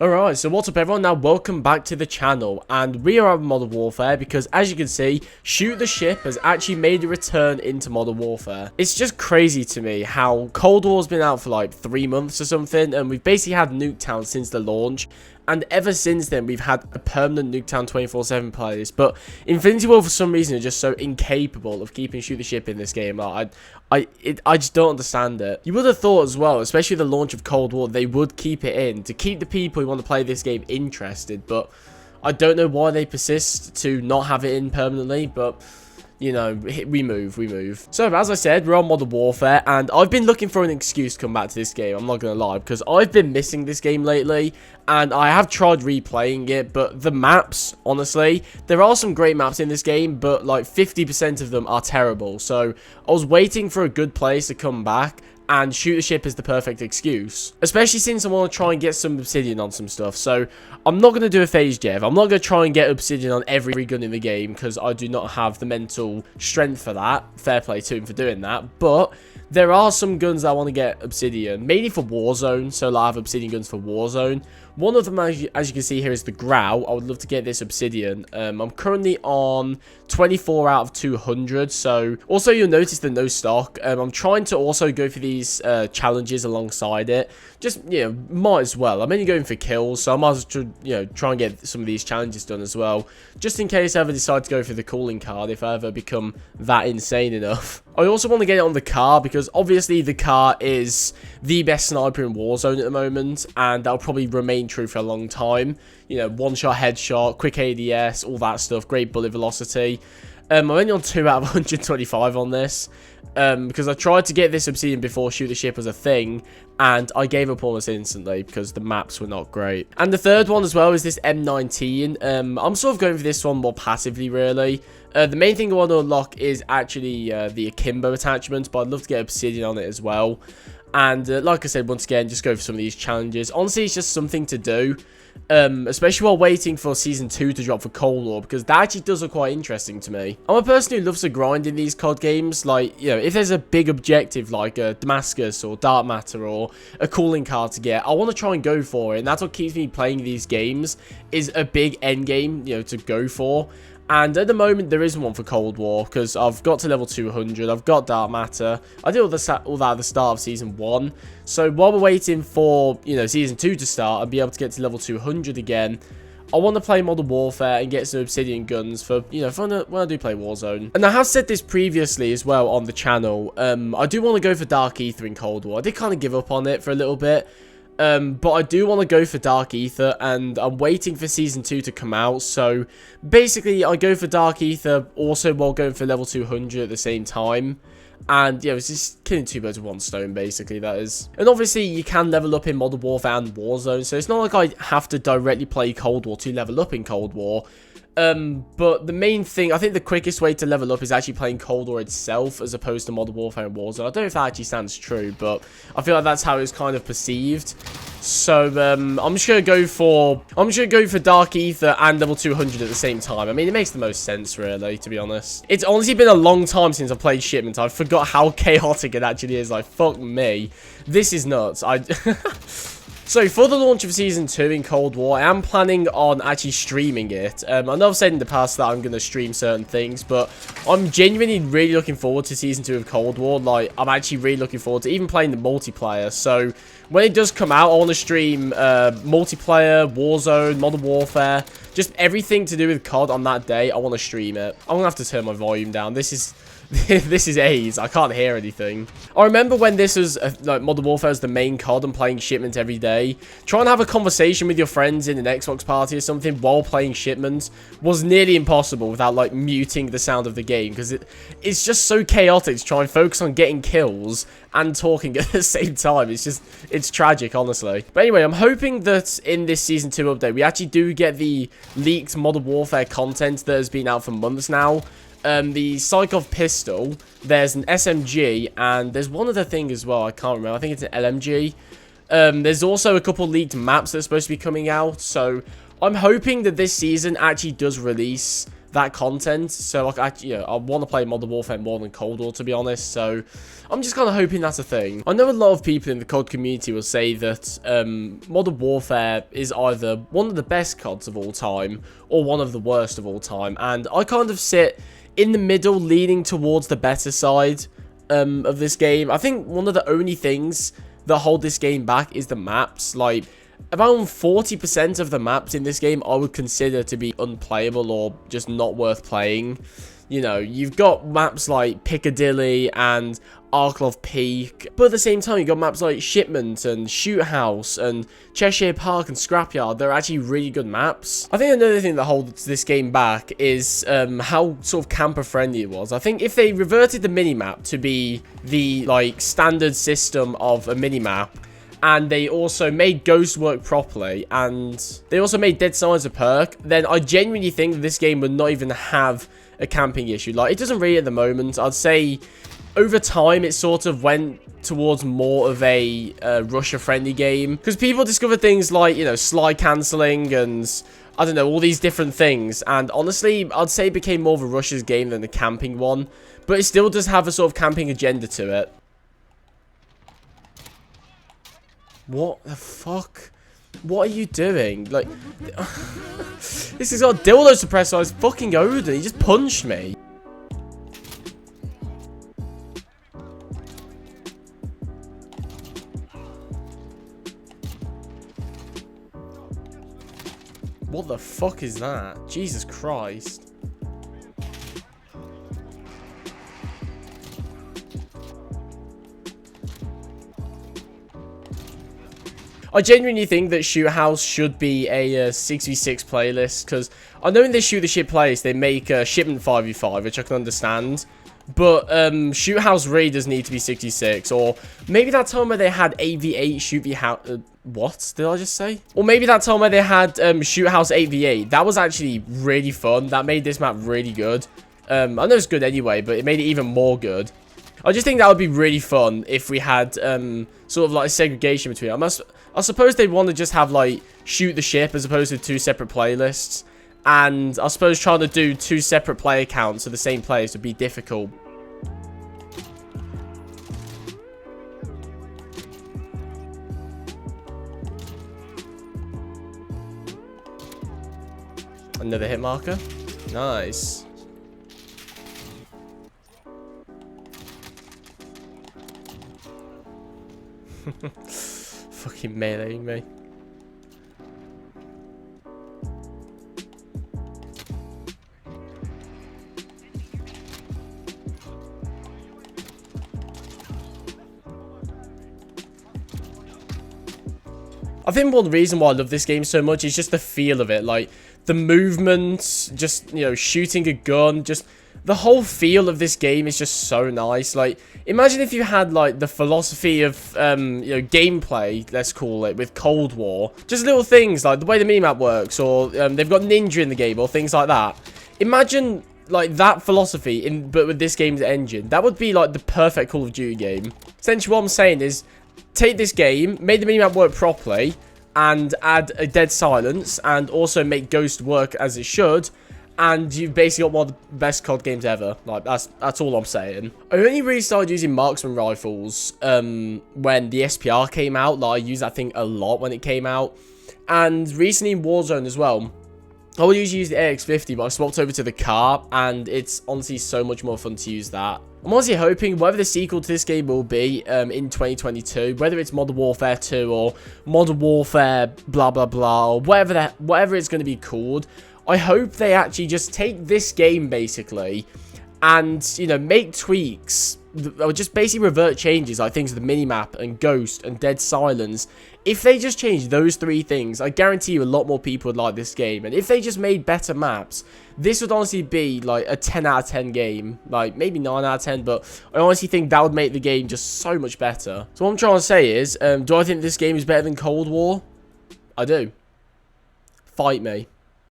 Alright, so what's up everyone, now welcome back to the channel, and we are on Modern Warfare because as you can see, Shoot the Ship has actually made a return into Modern Warfare. It's just crazy to me how Cold War's been out for like 3 months or something, and we've basically had Nuketown since the launch. And ever since then, we've had a permanent Nuketown 24/7 playlist. But Infinity Ward, for some reason, are just so incapable of keeping Shoot the Ship in this game. Like, I just don't understand it. You would have thought as well, especially the launch of Cold War, they would keep it in to keep the people who want to play this game interested. But I don't know why they persist to not have it in permanently. But you know, we move. So, as I said, we're on Modern Warfare, and I've been looking for an excuse to come back to this game, I'm not going to lie, because I've been missing this game lately, and I have tried replaying it, but the maps, honestly, there are some great maps in this game, but like 50% of them are terrible, so I was waiting for a good place to come back, and Shoot the Ship is the perfect excuse. Especially since I want to try and get some Obsidian on some stuff. So, I'm not going to do a phase Jev. I'm not going to try and get Obsidian on every gun in the game, because I do not have the mental strength for that. Fair play to him for doing that. But there are some guns that I want to get Obsidian. Mainly for Warzone. So, I have Obsidian guns for Warzone. One of them, as you can see here, is the Growl. I would love to get this Obsidian. I'm currently on 24 out of 200. So, also you'll notice the no stock. I'm trying to also go for these challenges alongside it. Just, you know, might as well. I'm only going for kills, so I might as well, you know, try and get some of these challenges done as well. Just in case I ever decide to go for the calling card, if I ever become that insane enough. I also want to get it on the car, because obviously the car is the best sniper in Warzone at the moment, and that'll probably remain true for a long time. You know, one-shot headshot, quick ADS, all that stuff, great bullet velocity. I'm only on 2 out of 125 on this, because I tried to get this Obsidian before Shoot the Ship was a thing, and I gave up almost instantly because the maps were not great. And the third one as well is this M19. I'm sort of going for this one more passively, really. The main thing I want to unlock is actually the Akimbo attachment, but I'd love to get Obsidian on it as well. And like I said, once again, just go for some of these challenges. Honestly, it's just something to do. Especially while waiting for Season 2 to drop for Cold War, because that actually does look quite interesting to me. I'm a person who loves to grind in these COD games. Like, you know, if there's a big objective like a Damascus or Dark Matter or a calling card to get, I want to try and go for it. And that's what keeps me playing these games, is a big end game, you know, to go for. And at the moment, there isn't one for Cold War, because I've got to level 200, I've got Dark Matter, I did all that at the start of Season 1, so while we're waiting for, you know, Season 2 to start and be able to get to level 200 again, I want to play Modern Warfare and get some Obsidian guns for, you know, when I do play Warzone. And I have said this previously as well on the channel, I do want to go for Dark Ether in Cold War. I did kind of give up on it for a little bit. But I do want to go for Dark Ether, and I'm waiting for Season 2 to come out, so basically I go for Dark Ether also while going for level 200 at the same time. And, yeah, it's just killing 2 birds with 1 stone, basically, that is. And obviously, you can level up in Modern Warfare and Warzone, so it's not like I have to directly play Cold War to level up in Cold War. But the main thing, I think the quickest way to level up is actually playing Cold War itself, as opposed to Modern Warfare and Warzone. I don't know if that actually stands true, but I feel like that's how it's kind of perceived. So, I'm just gonna go for Dark Ether and level 200 at the same time. I mean, it makes the most sense, really, to be honest. It's honestly been a long time since I played Shipment. I forgot how chaotic it actually is. Like, fuck me. This is nuts. So, for the launch of Season 2 in Cold War, I am planning on actually streaming it. I know I've said in the past that I'm going to stream certain things, but I'm genuinely really looking forward to Season 2 of Cold War. Like, I'm actually really looking forward to even playing the multiplayer. So, when it does come out, I want to stream multiplayer, Warzone, Modern Warfare, just everything to do with COD on that day. I want to stream it. I'm going to have to turn my volume down. This is AIDS. I can't hear anything. I remember when this was, like, Modern Warfare was the main COD and playing Shipment every day. Trying to have a conversation with your friends in an Xbox party or something while playing Shipment was nearly impossible without, like, muting the sound of the game. Because it's just so chaotic to try and focus on getting kills and talking at the same time. It's tragic, honestly. But anyway, I'm hoping that in this Season 2 update, we actually do get the leaked Modern Warfare content that has been out for months now. The Psychov pistol, there's an SMG, and there's one other thing as well, I can't remember, I think it's an LMG. There's also a couple leaked maps that are supposed to be coming out, so I'm hoping that this season actually does release that content. So like I want to play Modern Warfare more than Cold War, to be honest. So I'm just kind of hoping that's a thing. I know a lot of people in the COD community will say that Modern Warfare is either one of the best CODs of all time or one of the worst of all time, and I kind of sit in the middle, leaning towards the better side of this game. I think one of the only things that hold this game back is the maps. Like, about 40% of the maps in this game I would consider to be unplayable or just not worth playing. You know, you've got maps like Piccadilly and Arklow Peak, but at the same time, you've got maps like Shipment and Shoot House and Cheshire Park and Scrapyard. They're actually really good maps. I think another thing that holds this game back is how sort of camper-friendly it was. I think if they reverted the minimap to be the, like, standard system of a minimap, and they also made Ghost work properly, and they also made Dead Silence a perk, then I genuinely think that this game would not even have a camping issue. Like, it doesn't really at the moment. I'd say over time, it sort of went towards more of a rusher-friendly game, because people discovered things like, you know, slide cancelling and, I don't know, all these different things, and honestly, I'd say it became more of a rushers game than a camping one, but it still does have a sort of camping agenda to it. What the fuck? What are you doing? Like, this has got a dildo suppressor on his fucking Odin. He just punched me. What the fuck is that? Jesus Christ. I genuinely think that Shoot House should be a 6v6 playlist, because I know in this Shoot the Ship playlist they make Shipment 5v5, which I can understand, but Shoot House really does need to be 6v6, or maybe that time where they had 8v8 Shoot the House. What did I just say? Or maybe that time where they had Shoot House 8v8. That was actually really fun. That made this map really good. I know it's good anyway, but it made it even more good. I just think that would be really fun if we had sort of like a segregation between them. I suppose they'd want to just have like Shoot the Ship as opposed to two separate playlists. And I suppose trying to do two separate player counts of the same place would be difficult. Another hit marker. Nice. Fucking meleeing me. I think one reason why I love this game so much is just the feel of it. Like, the movement, just, you know, shooting a gun, just the whole feel of this game is just so nice. Like, imagine if you had, like, the philosophy of, you know, gameplay, let's call it, with Cold War. Just little things, like the way the minimap works, or they've got Ninja in the game, or things like that. Imagine, like, that philosophy, but with this game's engine. That would be, like, the perfect Call of Duty game. Essentially, what I'm saying is, take this game, make the minimap work properly, and add a Dead Silence, and also make Ghost work as it should, and you've basically got one of the best COD games ever. Like, that's all I'm saying. I only really started using marksman rifles when the SPR came out. Like, I used that thing a lot when it came out, and recently in Warzone as well. I would usually use the AX50, but I swapped over to the car, and it's honestly so much more fun to use that. I'm honestly hoping whatever the sequel to this game will be in 2022, whether it's Modern Warfare 2 or Modern Warfare blah blah blah, or whatever it's going to be called, I hope they actually just take this game basically and, you know, make tweaks, or just basically revert changes like things to the minimap and Ghost and Dead Silence. If they just change those three things, I guarantee you a lot more people would like this game. And if they just made better maps, this would honestly be like a 10 out of 10 game. Like, maybe 9 out of 10, but I honestly think that would make the game just so much better. So what I'm trying to say is, do I think this game is better than Cold War? I do. Fight me.